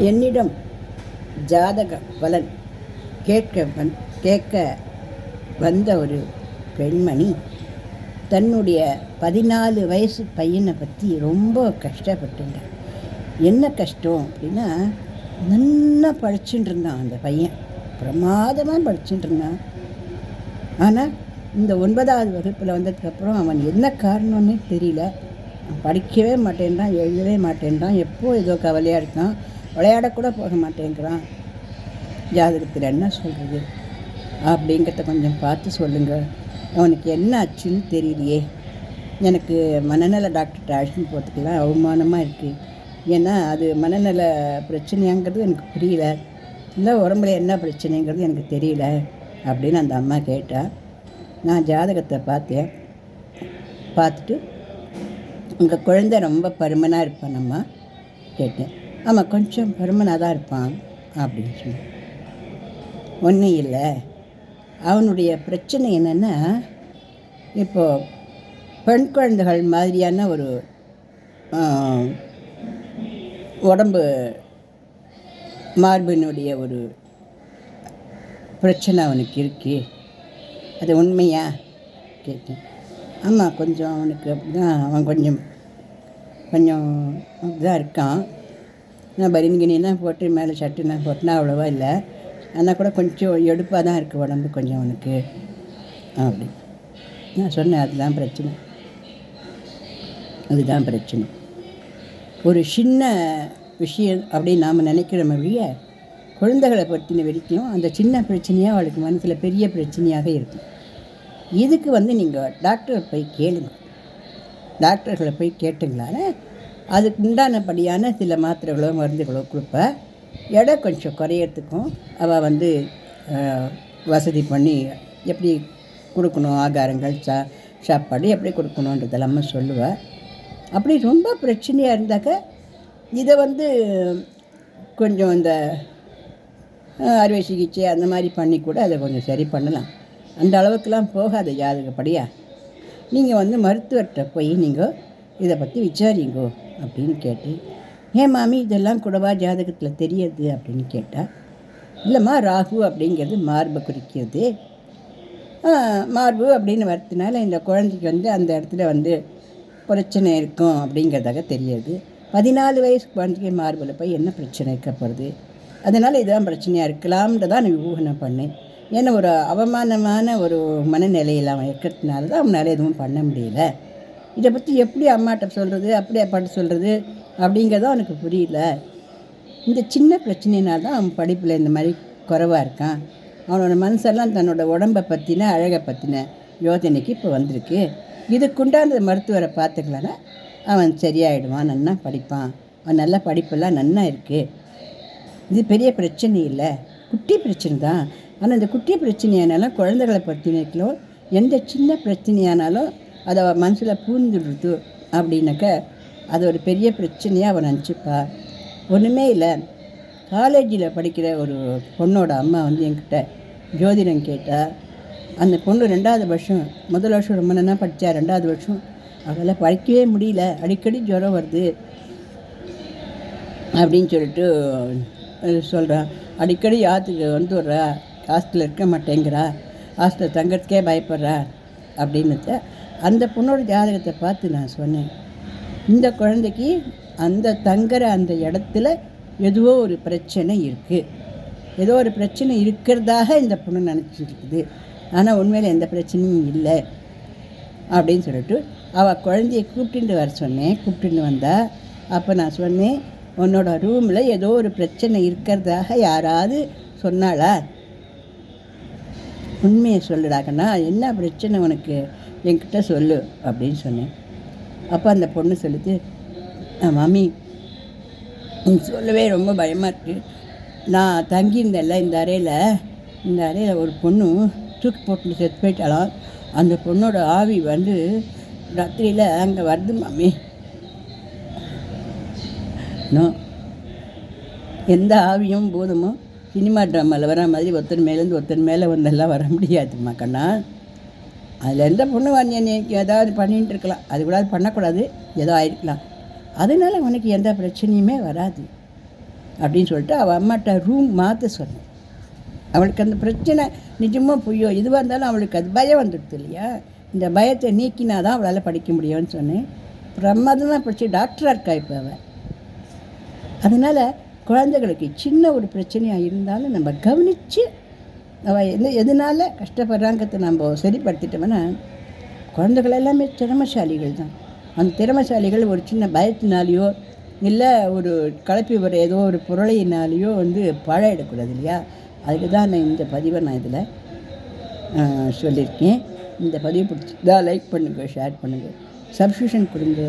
என்னிடம் ஜாதக பலன் கேட்க வந்த ஒரு பெண்மணி தன்னுடைய 14 வயசு பையனை பற்றி ரொம்ப கஷ்டப்பட்டுங்க. என்ன கஷ்டம் அப்படின்னா, நல்லா படிச்சுட்டு இருந்தான் அந்த பையன், பிரமாதமாக படிச்சுட்டு இருந்தான். ஆனால் இந்த 9வது வகுப்பில் வந்ததுக்கப்புறம் அவன் என்ன காரணம்னே தெரியல, படிக்கவே மாட்டேன்றான், எழுதவே மாட்டேன்றான், எப்போ ஏதோ கவலையாக இருக்கான், விளையாடக்கூட போக மாட்டேங்கிறான். ஜாதகத்தில் என்ன சொல்கிறது அப்படிங்கிறத கொஞ்சம் பார்த்து சொல்லுங்கள். அவனுக்கு என்ன ஆச்சுன்னு தெரியலையே. எனக்கு மனநல டாக்டர்கிட்ட அழைச்சின்னு போகிறதுக்கெல்லாம் அவமானமாக இருக்குது. ஏன்னா அது மனநல பிரச்சனையாங்கிறது எனக்கு புரியல, இல்லை உடம்புல என்ன பிரச்சனைங்கிறது எனக்கு தெரியல அப்படின்னு அந்த அம்மா கேட்டால், நான் ஜாதகத்தை பார்த்துட்டு உங்கள் குழந்தை ரொம்ப பருமனாக இருப்பானம்மா கேட்டேன். ஆமாம், கொஞ்சம் பருமனாக தான் இருப்பான் அப்படின்னு சொன்னேன். ஒன்றும் இல்லை, அவனுடைய பிரச்சனை என்னென்னா, இப்போது பெண் குழந்தைகள் மாதிரியான ஒரு உடம்பு மார்பினுடைய ஒரு பிரச்சனை அவனுக்கு இருக்குது. அது உண்மையா கேட்டேன். ஆமாம், கொஞ்சம் அவனுக்கு அப்படிதான், அவன் கொஞ்சம் அப்படிதான் இருக்கான். நான் பரிங்கினிலாம் போட்டு மேலே ஷர்ட்டுலாம் போட்டுனா அவ்வளோவா இல்லை, ஆனால் கூட கொஞ்சம் எடுப்பாக தான் இருக்குது உடம்பு கொஞ்சம் அவனுக்கு அப்படி நான் சொன்னேன். அதுதான் பிரச்சனை. ஒரு சின்ன விஷயம் அப்படின்னு நாம் நினைக்கிறோம் வழிய, குழந்தைகளை பற்றின வரைக்கும் அந்த சின்ன பிரச்சனையாக அவளுக்கு மனசில் பெரிய பிரச்சனையாக இருக்கும். இதுக்கு நீங்கள் டாக்டர்களை போய் கேட்டுங்களான்னு அதுக்கு உண்டானபடியான சில மாத்திரைகளோ மருந்துகளோ கொடுப்ப, எடை கொஞ்சம் குறையிறதுக்கும் அவள் வசதி பண்ணி எப்படி கொடுக்கணும், ஆகாரங்கள் சாப்பாடு எப்படி கொடுக்கணுன்றதெல்லாமே சொல்லுவாள். அப்படி ரொம்ப பிரச்சனையாக இருந்தாக்க இதை கொஞ்சம் இந்த அறுவை சிகிச்சை அந்த மாதிரி பண்ணி கூட அதை கொஞ்சம் சரி பண்ணலாம். அந்த அளவுக்குலாம் போகாத ஜாதகப்படியா. நீங்கள் மருத்துவர்கிட்ட போய் நீங்கள் இதை பற்றி விசாரிங்கோ அப்படின்னு கேட்டு, ஏன் மாமி இதெல்லாம் கூடவா ஜாதகத்தில் தெரியுது அப்படின்னு கேட்டால், இல்லைம்மா, ராகு அப்படிங்கிறது மார்பை குறிக்கிறது. மார்பு அப்படின்னு வரதுனால இந்த குழந்தைக்கு அந்த இடத்துல பிரச்சனை இருக்கும் அப்படிங்கிறதாக தெரியுது. 14 வயசு குழந்தைக்கு மார்பில் போய் என்ன பிரச்சனை இருக்க போகிறது, அதனால் இதுதான் பிரச்சனையாக இருக்கலாம்ன்றதான் நான் ஊகனை பண்ணேன். ஏன்னா ஒரு அவமானமான ஒரு மனநிலையில் அவன் இருக்கிறதுனால தான் அவனால் எதுவும் பண்ண முடியல. இதை பற்றி எப்படி அம்மாட்ட சொல்கிறது, அப்படி அப்பாட்ட சொல்கிறது அப்படிங்கிறதும் அவனுக்கு புரியல. இந்த சின்ன பிரச்சனையினால்தான் அவன் படிப்பில் இந்த மாதிரி குறைவாக இருக்கான். அவனோட மனசெல்லாம் தன்னோட உடம்பை பற்றின அழகை பற்றின யோசனைக்கு இப்போ வந்திருக்கு. இதுக்குண்டான மருத்துவரை பார்த்துக்கலன்னா அவன் சரியாயிடுவான், நன்னா படிப்பான், அவன் நல்ல படிப்பெல்லாம் நன்னா இருக்குது. இது பெரிய பிரச்சனை இல்லை, குட்டி பிரச்சனை தான். ஆனால் இந்த குட்டி பிரச்சனையானாலும் குழந்தைகளை பற்றினோ எந்த சின்ன பிரச்சனையானாலும் அதை அவன் மனசில் பூந்துடுது அப்படின்னாக்க அது ஒரு பெரிய பிரச்சனையாக அவன் நினச்சிப்பா. ஒன்றுமே இல்லை. காலேஜில் படிக்கிற ஒரு பொண்ணோட அம்மா என்கிட்ட ஜோதிடம் கேட்டால், அந்த பொண்ணு 2வது வருஷம், முதல் வருஷம் ரொம்ப நல்லா படித்தா, 2வது வருஷம் அவளால் படிக்கவே முடியல, அடிக்கடி ஜுரம் வருது அப்படின்னு சொல்லிட்டு சொல்கிறான். அடிக்கடி ஆற்றுக்கு வந்துடுறா, ஹாஸ்டலில் இருக்க மாட்டேங்கிறா, ஹாஸ்டலில் தங்கிறதுக்கே பயப்படுறா அப்படின்னு அந்த பொண்ணோட ஜாதகத்தை பார்த்து நான் சொன்னேன், இந்த குழந்தைக்கு அந்த தங்குற அந்த இடத்துல ஏதோ ஒரு பிரச்சனை இருக்குது, ஏதோ ஒரு பிரச்சனை இருக்கிறதாக இந்த பொண்ணு நினச்சிருக்குது. ஆனால் உண்மையில் எந்த பிரச்சனையும் இல்லை அப்படின்னு சொல்லிட்டு அவள் குழந்தைய கூப்பிட்டு வர சொன்னேன். கூப்பிட்டு வந்தா. அப்போ நான் சொன்னேன், உன்னோட ரூமில் ஏதோ ஒரு பிரச்சனை இருக்கிறதாக யாராவது சொன்னாளா, உண்மையை சொல்லுடாக்கண்ணா, என்ன பிரச்சனை உனக்கு என்கிட்ட சொல்லு அப்படின்னு சொன்னேன். அப்போ அந்த பொண்ணு சொல்லுது, மாமி சொல்லவே ரொம்ப பயமாக இருக்குது. நான் தங்கியிருந்தேன்ல இந்த அறையில் ஒரு பொண்ணு தூக்கி போட்டு செத்து போயிட்டாலாம். அந்த பொண்ணோட ஆவி ராத்திரியில் அங்கே வருது மாமி. எந்த ஆவியும் பூதமும் சினிமா ட்ராமாவில் வர மாதிரி ஒருத்தர் மேலேருந்து ஒருத்தர் மேலே வந்தெல்லாம் வர முடியாதுமா கண்ணா. அதில் எந்த பொண்ணு ஏதாவது பண்ணிகிட்டு இருக்கலாம், அது கூட பண்ணக்கூடாது, ஏதோ ஆயிருக்கலாம். அதனால் உனக்கு எந்த பிரச்சனையுமே வராது. அப்படின்னு சொல்லிட்டு அவள் அம்மாட்ட ரூம் மாற்ற சொன்னேன். அவளுக்கு அந்த பிரச்சனை நிஜமாக பொய்யோ எதுவாக இருந்தாலும் அவளுக்கு அது பயம் வந்துடுது இல்லையா, இந்த பயத்தை நீக்கினா தான் அவளால் படிக்க முடியும்னு சொன்னேன். பிரமாதமாக படித்து டாக்டராக இருக்கா இப்போ அவள். அதனால் குழந்தைகளுக்கு சின்ன ஒரு பிரச்சனையாக இருந்தாலும் நம்ம கவனித்து அவள் எதனால் கஷ்டப்படுறாங்கிறத நம்ம சரிப்படுத்திட்டோம்னா, குழந்தைகள் எல்லாமே திறமைசாலிகள் தான். அந்த திறமைசாலிகள் ஒரு சின்ன பயத்தினாலேயோ இல்லை ஒரு கலப்பி வர ஏதோ ஒரு பொருளையினாலேயோ பழம் எடுக்கூடாது இல்லையா. அதுக்கு தான் நான் இந்த பதிவை இதில் சொல்லியிருக்கேன். இந்த பதிவு பிடிச்சிருந்தா லைக் பண்ணுங்கள், ஷேர் பண்ணுங்கள், சப்ஸ்கிரிப்ஷன் கொடுங்க.